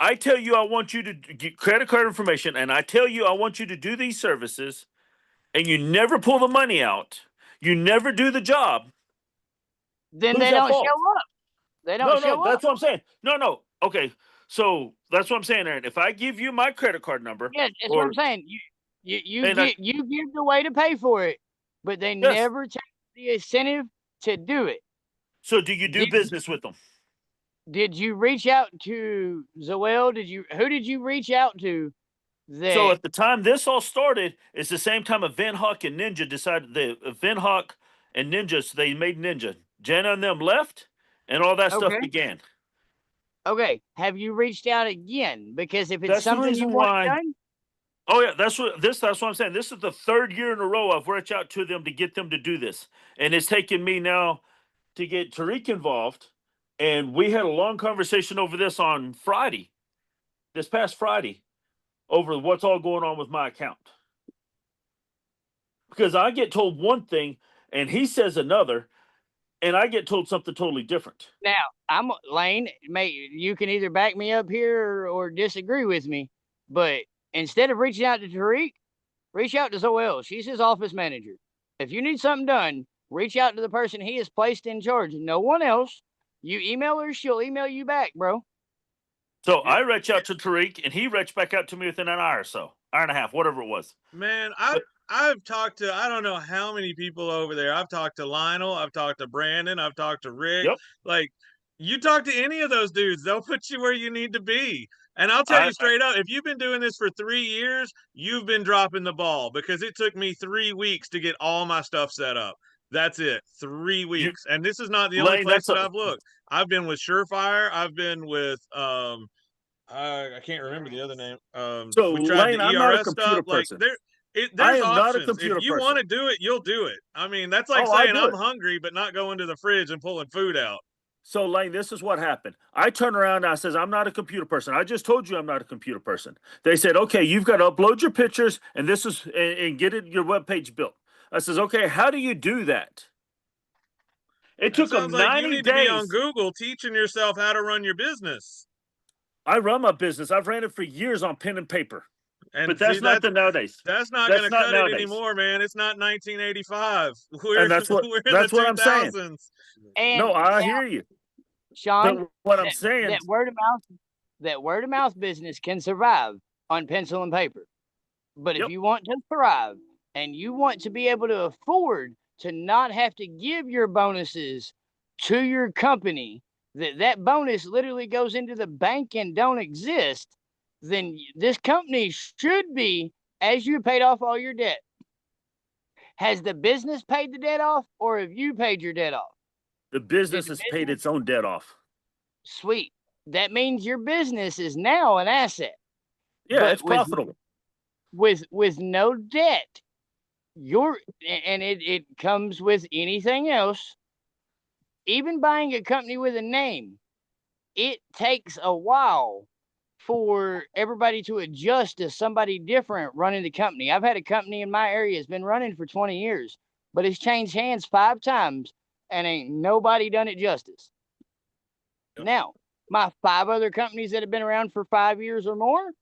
I tell you I want you to get credit card information, and I tell you I want you to do these services, and you never pull the money out, you never do the job. Then Who's they at don't fault? show up. They don't show up. That's what I'm saying. No. Okay, so that's what I'm saying, Aaron. If I give you my credit card number, Yeah, that's what I'm saying. You And I- give the way to pay for it, but they Yes. never take the incentive to do it. so do you do Did- business with them? Did you reach out to Zoel? Who did you reach out to? So at the time this all started, it's the same time VentHawk and Ninja decided VentHawk and Ninja, they made Ninja. Jenna and them left, and all that stuff Okay. began. Okay, have you reached out again? Because if it's That's the something you reason want why- done, Oh yeah, that's what I'm saying. This is the 3rd year in a row I've reached out to them to get them to do this, and it's taken me now to get Tariq involved. And we had a long conversation over this on Friday, this past Friday, over what's all going on with my account. Because I get told one thing and he says another, and I get told something totally different. I'm Lane. You can either back me up here or disagree with me. But instead of reaching out to Tariq, reach out to Zoel. She's his office manager. If you need something done, reach out to the person he has placed in charge. No one else. You email her, she'll email you back, bro. So I reach out to Tariq, and he reached back out to me within an hour or so, hour and a half, whatever it was. Man, I've talked to, I don't know how many people over there. I've talked to Lionel, I've talked to Brandon, I've talked to Rick. Yep. Like, you talk to any of those dudes, they'll put you where you need to be. And I'll tell you straight up, if you've been doing this for 3 years, you've been dropping the ball, because it took me 3 weeks to get all my stuff set up. That's it. 3 weeks. And this is not the only Lane, place that I've looked. I've been with Surefire. I've been with I can't remember the other name. So, We tried Lane, the I'm not a ERS computer stuff. Like person. I there's am not a options. computer If you person. want to do it, you'll do it. I mean, that's like Oh, I saying do I'm it. hungry but not going to the fridge and pulling food out. So, Lane, this is what happened. I turn around and I says, I'm not a computer person. I just told you I'm not a computer person. They said, okay, you've got to upload your pictures and this is and get it your webpage built. I says, okay, how do you do that? It took them Sounds like 90 you need days. to be on Google teaching yourself how to run your business. I run my business. I've ran it for years on pen and paper. And But that's see, not the nowadays. That's not That's going to not cut nowadays. it anymore, man. It's not 1985. We're And that's what we're in that's the what I'm saying. 2000s. And No, I now, hear you. Sean, But what I'm saying, that word of mouth business can survive on pencil and paper. But if Yep. you want to thrive and you want to be able to afford to not have to give your bonuses to your company, that bonus literally goes into the bank and don't exist, then this company should be, as you paid off all your debt. Has the business paid the debt off, or have you paid your debt off? the business has paid its own debt off. Sweet. That means your business is now an asset. Yeah, But it's profitable. With no debt, it comes with anything else. Even buying a company with a name, it takes a while for everybody to adjust to somebody different running the company. I've had a company in my area that's been running for 20 years, but it's changed hands 5 times and ain't nobody done it justice. Yep. Now, my 5 other companies that have been around for 5 years or more,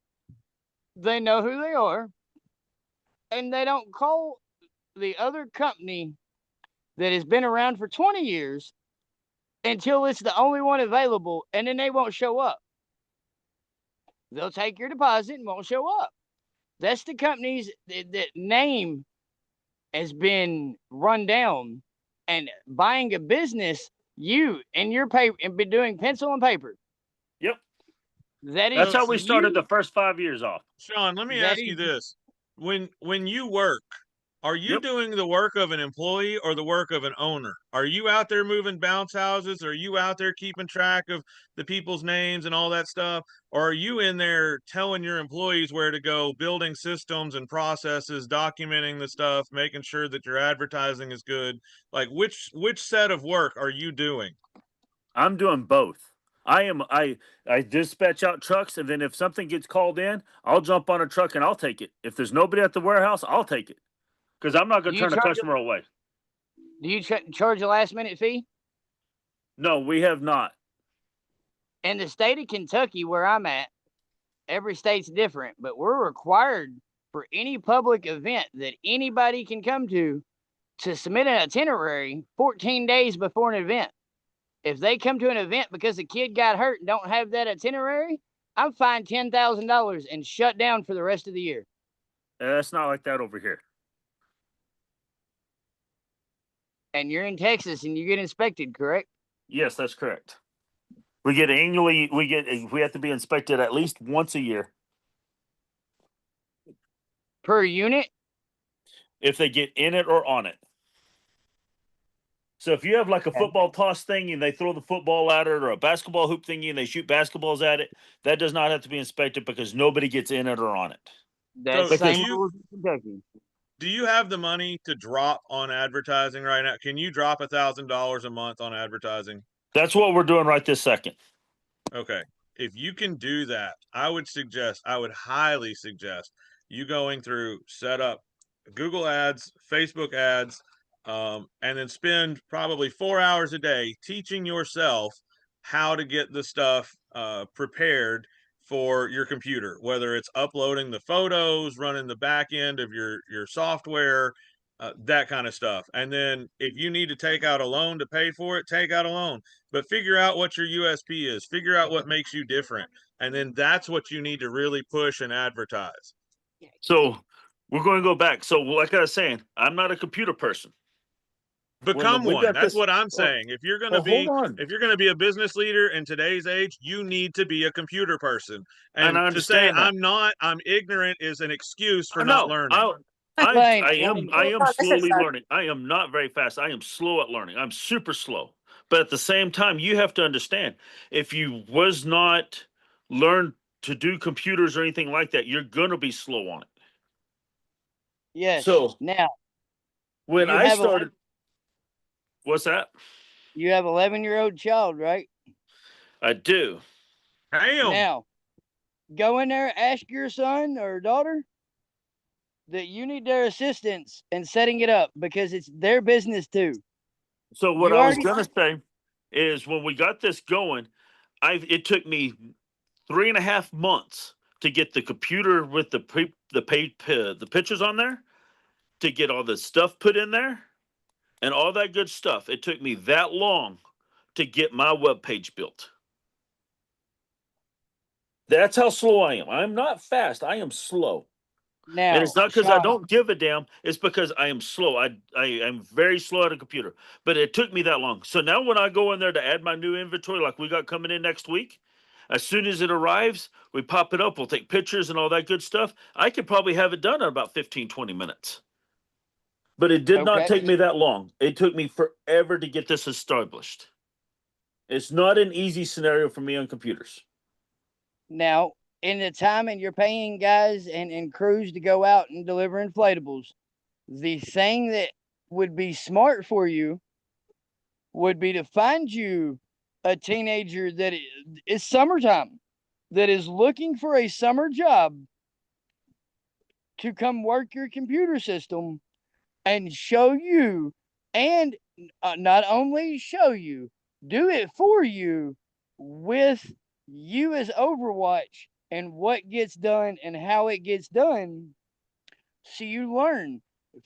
they know who they are, and they don't call the other company that has been around for 20 years until it's the only one available, and then they won't show up. They'll take your deposit and won't show up. That's the companies that name has been run down, and buying a business, you and your paper and been doing pencil and paper. Yep. That's how we started the first 5 years off. Sean, let me That ask you is- this. When you work, are you Yep. doing the work of an employee or the work of an owner? Are you out there moving bounce houses? Are you out there keeping track of the people's names and all that stuff? Or are you in there telling your employees where to go, building systems and processes, documenting the stuff, making sure that your advertising is good? Like which set of work are you doing? I'm doing both. I dispatch out trucks, and then if something gets called in, I'll jump on a truck and I'll take it. If there's nobody at the warehouse, I'll take it, because I'm not going Do to you turn a charge customer away. Do you charge a last minute fee? No, we have not. In the state of Kentucky, where I'm at, every state's different, but we're required for any public event that anybody can come to submit an itinerary 14 days before an event. If they come to an event because a kid got hurt and don't have that itinerary, I'm fined $10,000 and shut down for the rest of the year. It's not like that over here. And you're in Texas and you get inspected, correct? Yes, that's correct. We get annually. We have to be inspected at least once a year. Per unit? If they get in it or on it. So if you have like a football toss thing and they throw the football at it, or a basketball hoop thingy and they shoot basketballs at it, that does not have to be inspected because nobody gets in it or on it. That's So the same do you- rules in Kentucky. Do you have the money to drop on advertising right now? Can you drop $1,000 a month on advertising? That's what we're doing right this second. Okay. If you can do that, I would highly suggest you going through, set up Google ads, Facebook ads, and then spend probably 4 hours a day teaching yourself how to get the stuff prepared for your computer, whether it's uploading the photos, running the back end of your software, that kind of stuff. And then if you need to take out a loan to pay for it, take out a loan, but figure out what your USP is, figure out what makes you different. And then that's what you need to really push and advertise. So We're going to go back. So, like I was saying, I'm not a computer person. Become we one. got That's this- what I'm well, saying. If you're going well, to hold be on. if you're going to be a business leader in today's age, you need to be a computer person. And I to say understand that. I'm not, I'm ignorant is an excuse for I not know. learning. Lane, I am Oh, this is slowly not- learning. I am not very fast. I am slow at learning. I'm super slow. But at the same time, you have to understand, if you was not learned to do computers or anything like that, you're gonna be slow on it. yes. So Now when you I have a- started, what's that? you have 11-year-old child, right? I do. Damn. Now, go in there, ask your son or daughter that you need their assistance in setting it up because it's their business too. So what You I was already- gonna say is when we got this going, it took me 3.5 months to get the computer with the pictures on there, to get all the stuff put in there, and all that good stuff. It took me that long to get my web page built. That's how slow I am. I'm not fast. I am slow. Now, And it's not because I Sean, don't give a damn. It's because I am slow. I am very slow at a computer. But it took me that long. So now when I go in there to add my new inventory, like we got coming in next week, as soon as it arrives, we pop it up. We'll take pictures and all that good stuff. I could probably have it done in about 15, 20 minutes. But it did not Okay. take me that long. It took me forever to get this established. It's not an easy scenario for me on computers. Now, in the time and you're paying guys and crews to go out and deliver inflatables, the thing that would be smart for you would be to find you a teenager that is summertime, that is looking for a summer job to come work your computer system and show you, and not only show you, do it for you with you as Overwatch and what gets done and how it gets done, so you learn.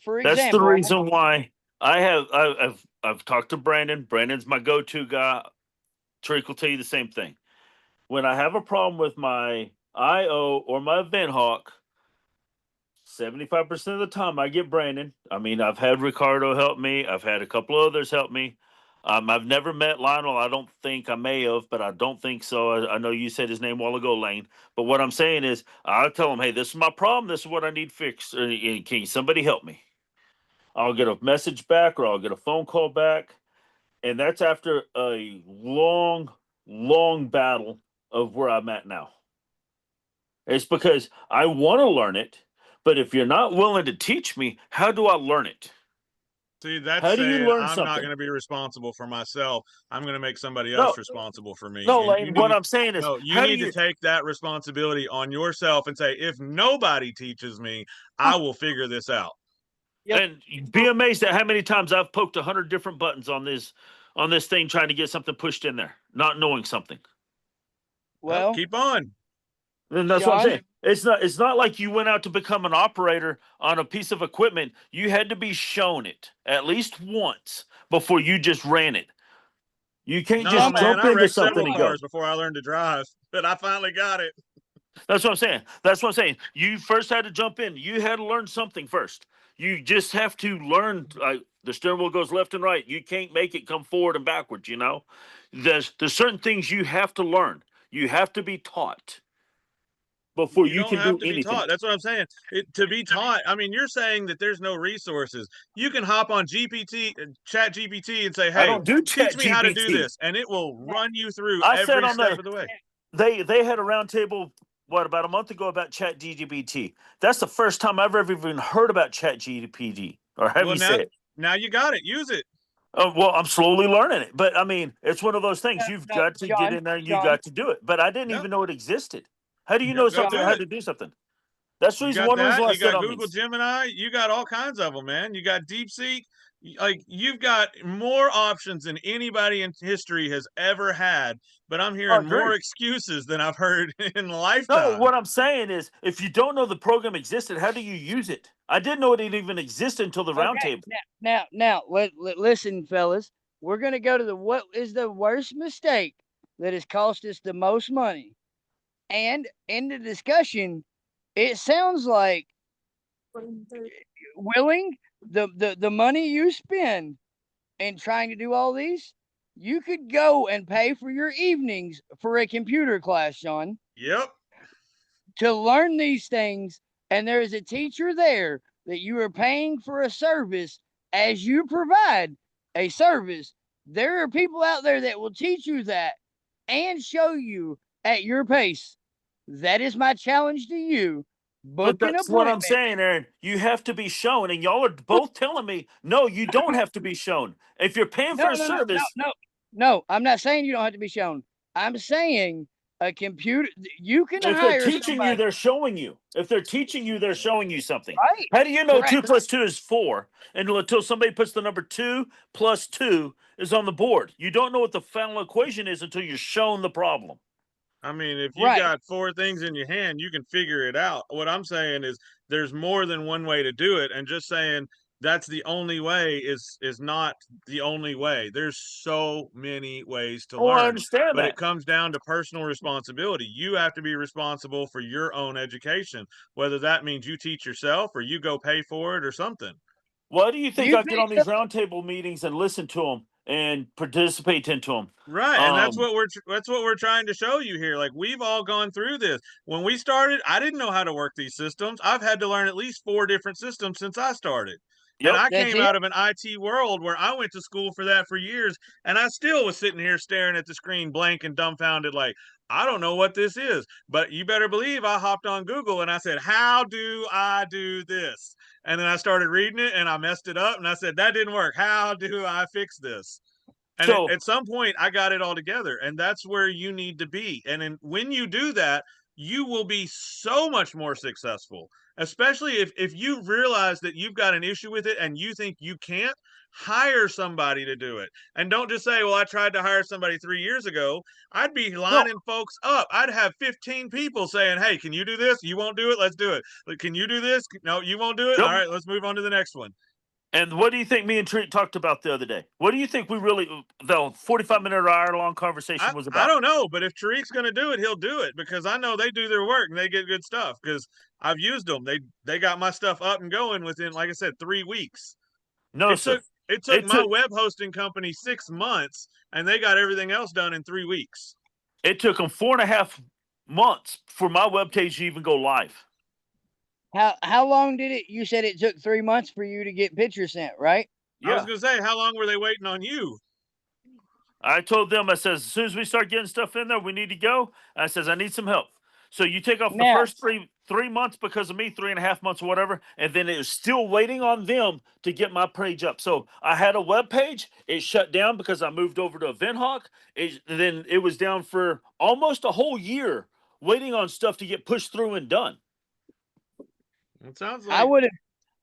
For That's the example, reason why I've talked to Brandon. Brandon's my go-to guy. Tariq will tell you the same thing. When I have a problem with my IO or my Event Hawk, 75% of the time I get Brandon. I mean, I've had Ricardo help me. I've had a couple others help me. I've never met Lionel. I don't think I may have, but I don't think so. I know you said his name a while ago, Lane. But what I'm saying is, I'll tell him, hey, this is my problem. This is what I need fixed. Can somebody help me? I'll get a message back or I'll get a phone call back. And that's after a long, long battle of where I'm at now. It's because I want to learn it, but if you're not willing to teach me, how do I learn it? See, that's How do you saying learn I'm not something? going to be responsible for myself. I'm going to make somebody No. else responsible for me. No, And Lane, what I'm saying is, no, you how do need to take that responsibility on yourself and say, if nobody teaches me, I will figure this out. Yep. And you'd be amazed at how many times I've poked 100 different buttons on this thing trying to get something pushed in there, not knowing something. well, Keep on. And that's what I'm Sean? saying. It's not like you went out to become an operator on a piece of equipment. You had to be shown it at least once before you just ran it. You can't No, just man, jump I into wrecked something several and go. cars before I learned to drive, but I finally got it. That's what I'm saying. That's what I'm saying. You first had to jump in. You had to learn something first. You just have to learn. The steering wheel goes left and right. You can't make it come forward and backwards. You know, there's certain things you have to learn. You have to be taught before you don't can have do to be anything. taught. That's what I'm saying. To be taught, I mean, you're saying that there's no resources. You can hop on Chat GPT, and say, I "Hey, don't do teach me how to do ChatGPT. this," and it will run you through I said every on step of the way. they had a roundtable about a month ago about ChatGPT. That's the first time I've ever even heard about ChatGPT. Or have you say it? Now you got it. Use it. Well, I'm slowly learning it, but I mean, it's one of those things. You've No, got to get John, in there and you John. got to do it. But I didn't Yep. even know it existed. How do you Yep, know go something? do How it. to do something? That's the You reason. got One reason why that. I You said got on Google these. Gemini. You got all kinds of them, man. You got DeepSeek. Like, you've got more options than anybody in history has ever had. But I'm hearing more Agreed. excuses than I've heard in a lifetime. No, what I'm saying is, if you don't know the program existed, how do you use it? I didn't know it even existed until the roundtable. Now, listen, fellas. We're gonna go to what is the worst mistake that has cost us the most money, and in the discussion, it sounds like willing, the money you spend in trying to do all these, you could go and pay for your evenings for a computer class, Sean, Yep. to learn these things. And there is a teacher there that you are paying for a service as you provide a service. There are people out there that will teach you that and show you at your pace. That is my challenge to you. But Book an that's what I'm appointment. saying, Aaron. You have to be shown, and y'all are both telling me, no, you don't have to be shown. If you're paying for a service, No. I'm not saying you don't have to be shown. I'm saying a computer. You can if they're hire teaching you, somebody. they're showing you. If they're teaching you, they're showing you something. Right. How do you know Correct. 2 + 2 is 4? And until somebody puts the number 2 + 2 is on the board, you don't know what the final equation is until you're shown the problem. I mean, if you Right. got 4 things in your hand, you can figure it out. What I'm saying is there's more than one way to do it, and just saying that's the only way is not the only way. There's so many ways to Oh, I learn, understand but that. it comes down to personal responsibility. You have to be responsible for your own education, whether that means you teach yourself or you go pay for it or something. Why do you think You I get on these roundtable meetings and listen to them and participate into them? Right, and that's what we're trying to show you here. Like, we've all gone through this. When we started, I didn't know how to work these systems. I've had to learn at least 4 different systems since I started. And Yep. I That's came it. out of an IT world where I went to school for that for years, and I still was sitting here staring at the screen blank and dumbfounded like, I don't know what this is. But you better believe I hopped on Google and I said, how do I do this? And then I started reading it and I messed it up and I said, that didn't work. How do I fix this? And So at some point, I got it all together, and that's where you need to be. And when you do that, you will be so much more successful. Especially if you realize that you've got an issue with it and you think you can't, hire somebody to do it. And don't just say, "Well, I tried to hire somebody 3 years ago." I'd be lining folks up. I'd have 15 people saying, "Hey, can you do this? You won't do it? Let's do it. Can you do this? No, you won't do it. Yep. All right, let's move on to the next one." And what do you think me and Treat talked about the other day? What do you think we really, the 45-minute or hour-long conversation was about? I don't know, but if Tariq's going to do it, he'll do it because I know they do their work and they get good stuff because I've used them. They got my stuff up and going within, like I said, 3 weeks. No, sir. It took my web hosting company 6 months, and they got everything else done in 3 weeks. It took them 4.5 months for my web page to even go live. How long did it? You said it took 3 months for you to get pictures sent, right? I was going to say, how long were they waiting on you? I told them, I says, as soon as we start getting stuff in there, we need to go. I says, I need some help. So you take off the first three months because of me, 3.5 months or whatever, and then it was still waiting on them to get my page up. So I had a web page. It shut down because I moved over to EventHawk. Then it was down for almost a whole year waiting on stuff to get pushed through and done. It sounds like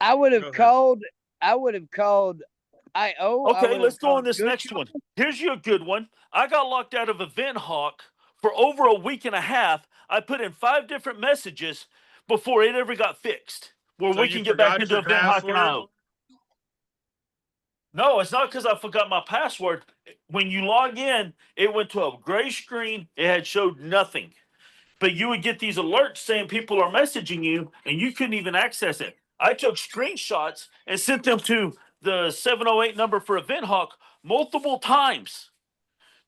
I would have called IO. Okay, let's go on this next one. Here's your good one. I got locked out of EventHawk for over a week and a half. I put in 5 different messages before it ever got fixed. Where we can get back into EventHawk and IO. No, it's not because I forgot my password. When you log in, it went to a gray screen. It had showed nothing. But you would get these alerts saying people are messaging you, and you couldn't even access it. I took screenshots and sent them to the 708 number for EventHawk multiple times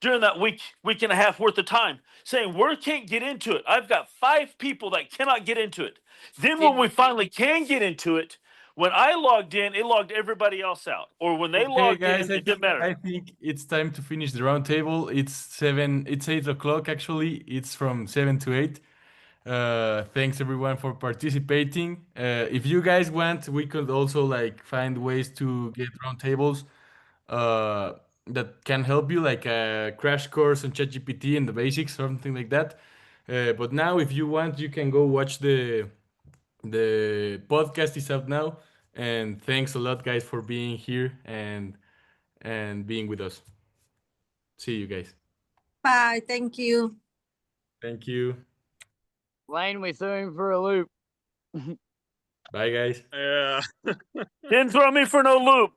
during that week and a half worth of time, saying we can't get into it. I've got 5 people that cannot get into it. Then when we finally can get into it, when I logged in, it logged everybody else out. Or when they logged in, it didn't matter. I think it's time to finish the roundtable. It's 8 o'clock actually. It's from 7 to 8. Thanks everyone for participating. If you guys want, we could also like find ways to get roundtables that can help you, like a crash course on ChatGPT and the basics, something like that. But now, if you want, you can go watch the podcast is out now. And thanks a lot, guys, for being here and being with us. See you guys. Bye. Thank you. Thank you. Lane, we threw him for a loop. Bye, guys. Yeah. Didn't throw me for no loop.